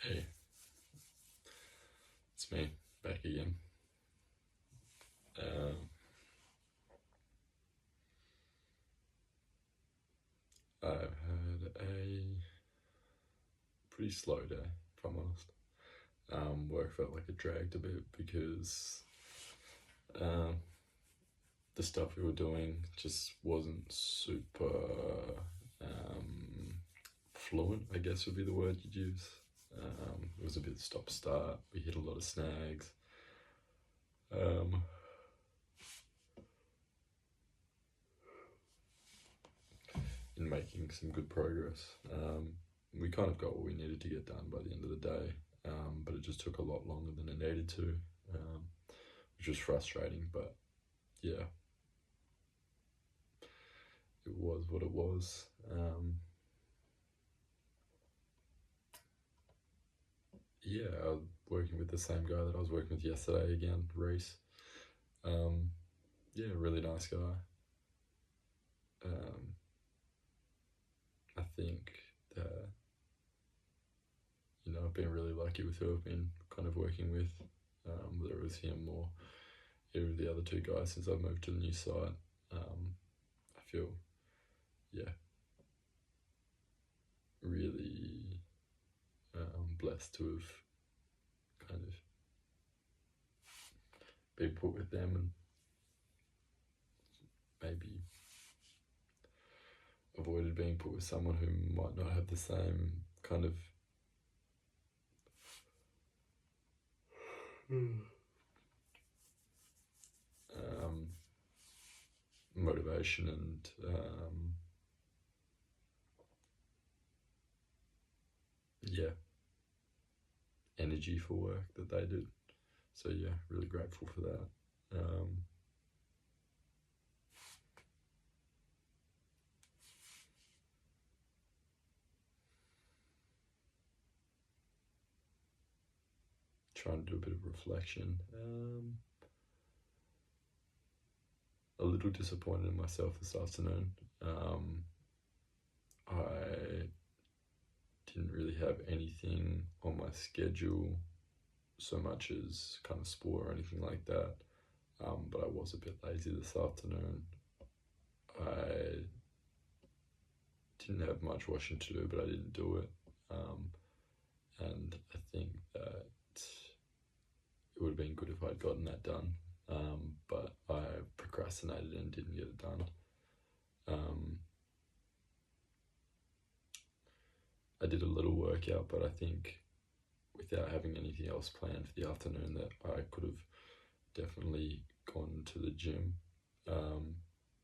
Hey, it's me, back again. Um, I've had a pretty slow day, if I'm honest. Work felt like it dragged a bit because um, the stuff we were doing just wasn't super fluent, I guess would be the word you'd use. It was a bit stop-start. We hit a lot of snags. Um, in making some good progress. We kind of got what we needed to get done by the end of the day, but it just took a lot longer than it needed to, which was frustrating. But yeah, it was what it was. Yeah, I was working with the same guy that I was working with yesterday again, Reese. Yeah, really nice guy. Um, I think that I've been really lucky with who I've been kind of working with, whether it was him or either of the other two guys since I've moved to the new site. I feel, yeah, really blessed to have kind of been put with them and maybe avoided being put with someone who might not have the same kind of motivation and yeah, energy for work that they did. So yeah, really grateful for that. Trying to do a bit of reflection. A little disappointed in myself this afternoon. I didn't really have anything on my schedule so much as kind of sport or anything like that. But I was a bit lazy this afternoon. I didn't have much washing to do, but I didn't do it. And I think that it would have been good if I'd gotten that done. But I procrastinated and didn't get it done. I did a little workout, but I think without having anything else planned for the afternoon that I could have definitely gone to the gym. I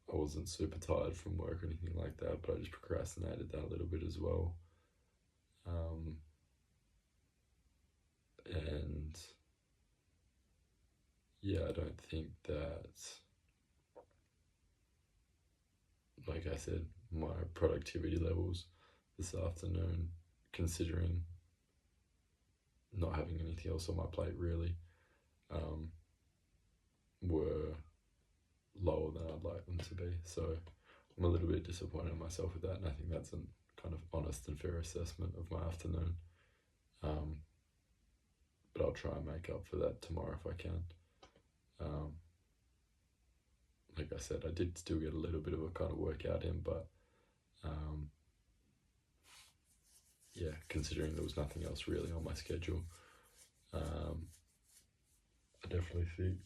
wasn't super tired from work or anything like that, but I just procrastinated that a little bit as well. And yeah, I don't think that, like I said, my productivity levels this afternoon, considering not having anything else on my plate really, were lower than I'd like them to be. So I'm a little bit disappointed in myself with that, and I think that's a kind of honest and fair assessment of my afternoon. But I'll try and make up for that tomorrow if I can. Like I said, I did still get a little bit of a kind of workout in, but yeah, considering there was nothing else really on my schedule, I definitely think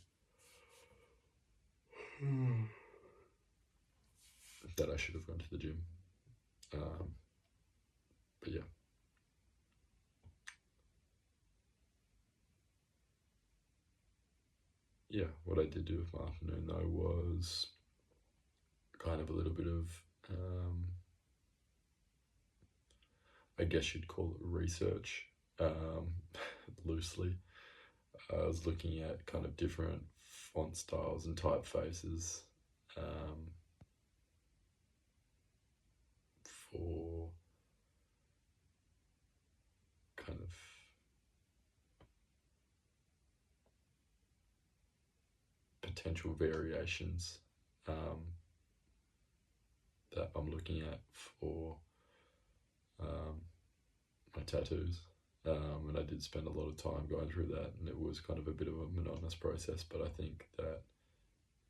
that I should have gone to the gym. But yeah, what I did do with my afternoon though was kind of a little bit of, I guess you'd call it research, loosely. I was looking at kind of different font styles and typefaces for kind of potential variations that I'm looking at for my tattoos. And I did spend a lot of time going through that, and it was kind of a bit of a monotonous process. But I think that,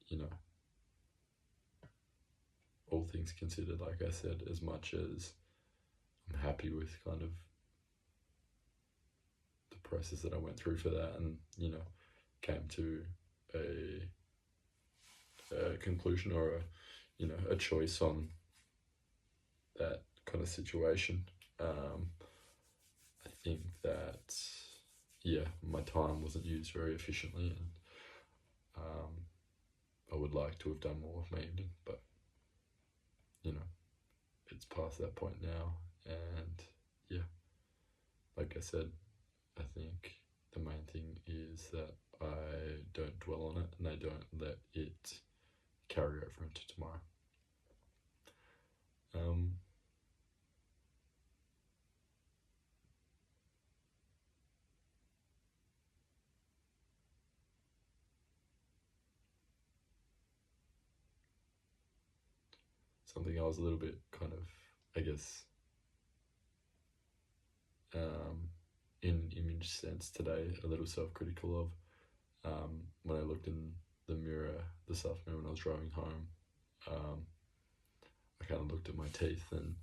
you know, all things considered, like I said, as much as I'm happy with kind of the process that I went through for that, and came to a conclusion or a choice on that kind of situation. I think that my time wasn't used very efficiently, and I would like to have done more with my evening, but it's past that point now, and like I said, I think the main thing is that I don't dwell on it and I don't let it carry over into tomorrow. Something I was a little bit kind of, I guess, in image sense today, a little self-critical of, when I looked in the mirror this afternoon when I was driving home. I kind of looked at my teeth, and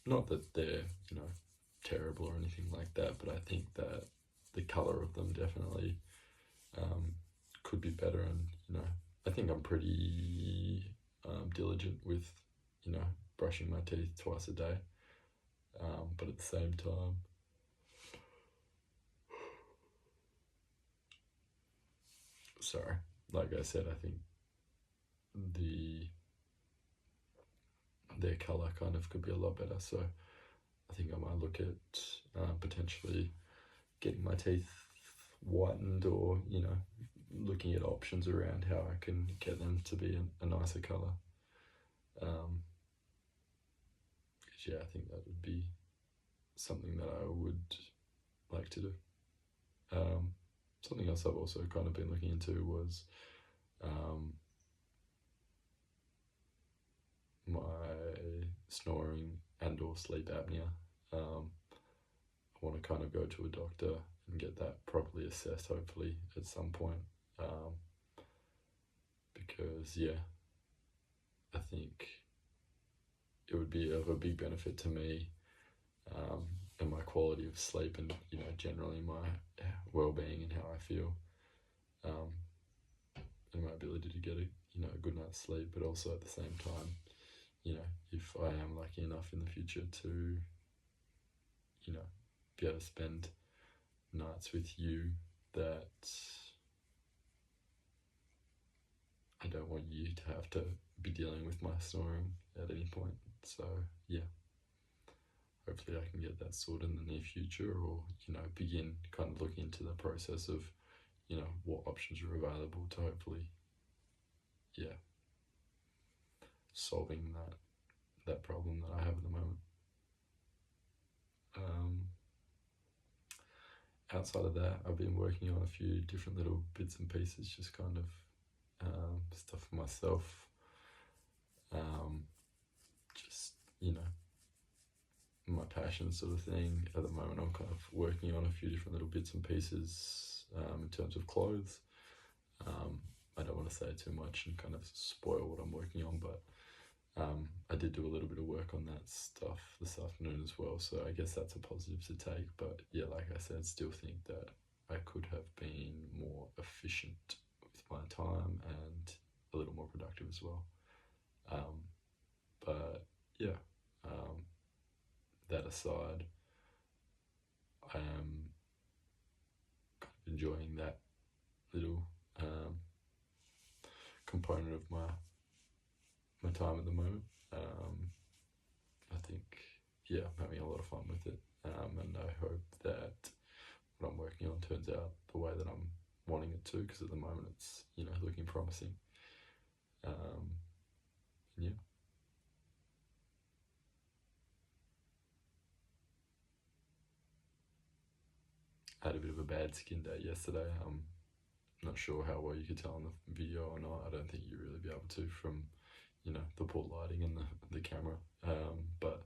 not that they're terrible or anything like that, but I think that the color of them definitely could be better, and I think I'm pretty diligent with brushing my teeth twice a day, but at the same time, sorry, like I said, I think their color kind of could be a lot better, so I think I might look at potentially getting my teeth whitened, or looking at options around how I can get them to be a nicer color. Because I think that would be something that I would like to do. Something else I've also kind of been looking into was my snoring and or sleep apnea. I want to kind of go to a doctor and get that properly assessed, hopefully at some point, because I think it would be of a big benefit to me, and my quality of sleep, and generally my well-being and how I feel, and my ability to get a good night's sleep, but also at the same time, if I am lucky enough in the future to be able to spend nights with you, that I don't want you to have to be dealing with my snoring at any point. So hopefully I can get that sorted in the near future, or begin kind of looking into the process of what options are available to hopefully solving that problem that I have at the moment. Outside of that, I've been working on a few different little bits and pieces, just kind of stuff for myself, just my passion sort of thing. At the moment, I'm kind of working on a few different little bits and pieces, in terms of clothes. I don't want to say too much and kind of spoil what I'm working on, but I did do a little bit of work on that stuff this afternoon as well, so I guess that's a positive to take. But like I said, still think that I could have been more efficient with my time and a little more productive as well. But that aside, I am kind of enjoying that little component of my time at the moment. I think I'm having a lot of fun with it, and I hope that what I'm working on turns out the way that I'm wanting it to, because at the moment it's looking promising. I had a bit of a bad skin day yesterday. I'm not sure how well you could tell in the video or not. I don't think you'll really be able to from the poor lighting and the camera, but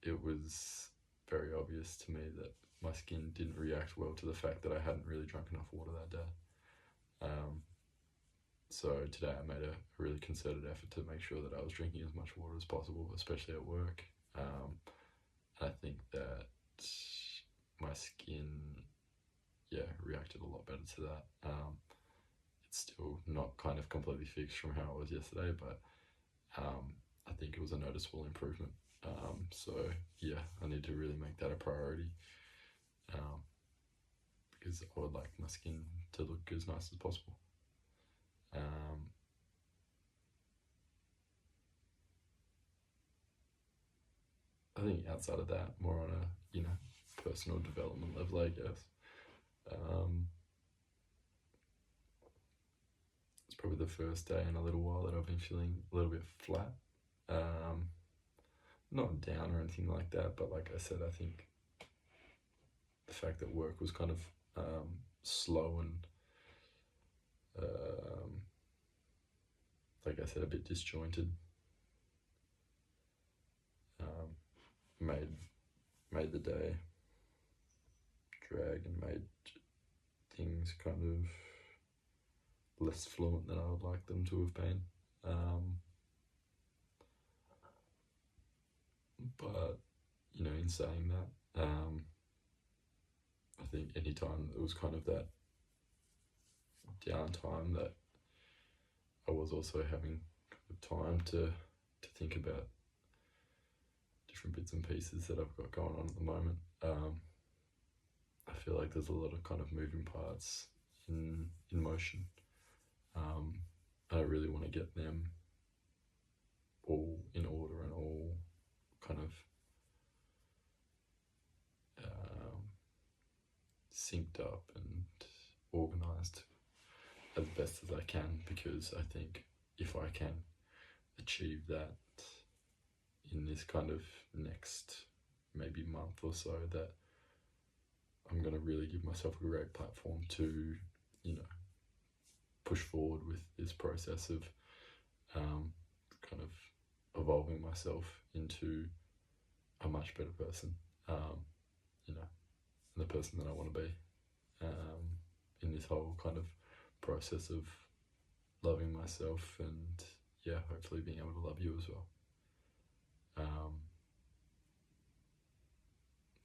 it was very obvious to me that my skin didn't react well to the fact that I hadn't really drunk enough water that day. So today I made a really concerted effort to make sure that I was drinking as much water as possible, especially at work. I think that my skin, reacted a lot better to that. It's still not kind of completely fixed from how it was yesterday, but I think it was a noticeable improvement. So I need to really make that a priority, because I would like my skin to look as nice as possible. I think outside of that, more on a personal development level, I guess. It's probably the first day in a little while that I've been feeling a little bit flat. Not down or anything like that, but like I said, I think the fact that work was kind of slow and like I said, a bit disjointed, made the day drag and made things kind of less fluent than I would like them to have been. But in saying that, I think anytime it was kind of that downtime, that I was also having time to think about different bits and pieces that I've got going on at the moment. I feel like there's a lot of kind of moving parts in motion. I really want to get them all in order and all kind of synced up and organised as best as I can, because I think if I can achieve that in this kind of next maybe month or so, that I'm going to really give myself a great platform to push forward with this process of kind of evolving myself into a much better person, the person that I want to be, in this whole kind of process of loving myself and hopefully being able to love you as well.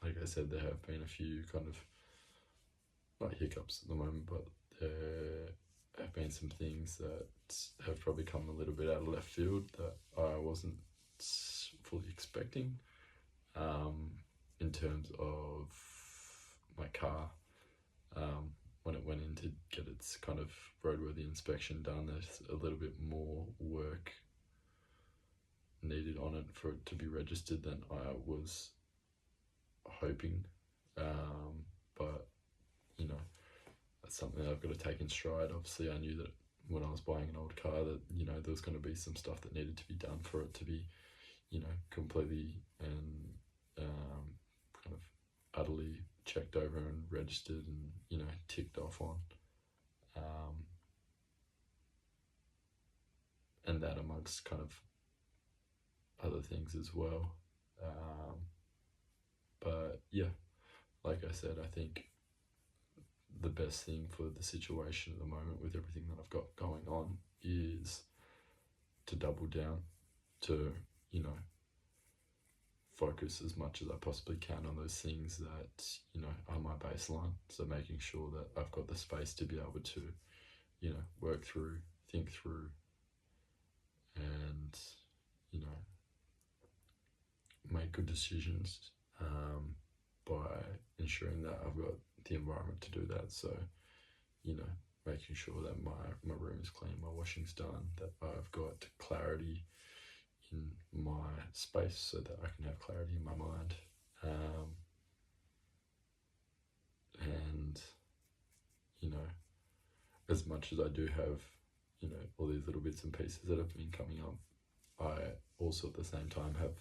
Like I said, there have been a few kind of, not hiccups at the moment, but there have been some things that have probably come a little bit out of left field that I wasn't fully expecting, in terms of my car. When it went in to get its kind of roadworthy inspection done, there's a little bit more work needed on it for it to be registered than I was hoping, but that's something that I've got to take in stride. Obviously I knew that when I was buying an old car that there was going to be some stuff that needed to be done for it to be completely and kind of utterly checked over and registered and ticked off on, and that amongst kind of other things as well. But like I said, I think the best thing for the situation at the moment with everything that I've got going on is to double down, to focus as much as I possibly can on those things that are my baseline. So making sure that I've got the space to be able to work through, think through, and make good decisions, by ensuring that I've got the environment to do that. So making sure that my room is clean, my washing's done, that I've got clarity in my space so that I can have clarity in my mind, and as much as I do have all these little bits and pieces that have been coming up, I also at the same time have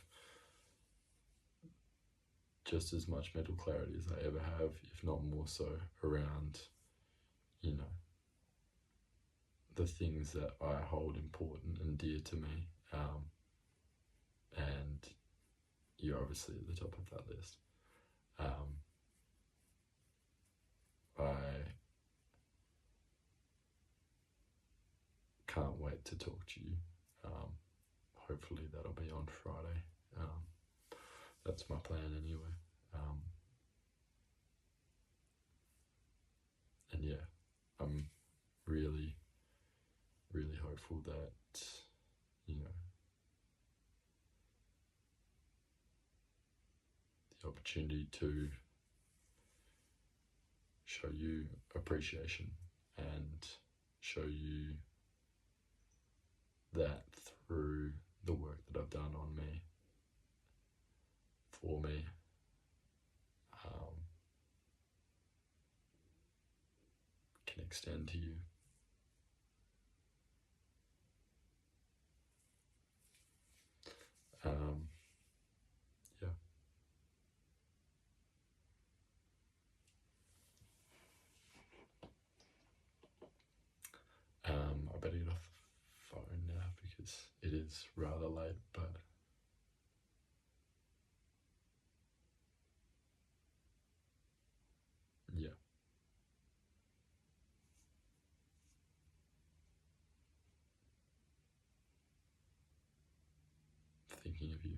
just as much mental clarity as I ever have, if not more so, around the things that I hold important and dear to me, and you're obviously at the top of that list. I can't wait to talk to you. Hopefully that'll be on Friday. That's my plan anyway. And yeah, I'm really, really hopeful that, you know, the opportunity to show you appreciation and show you that through the work that I've done on me, for me, can extend to you. Yeah. I better get off the phone now because it is rather late, but yeah. Thinking of you.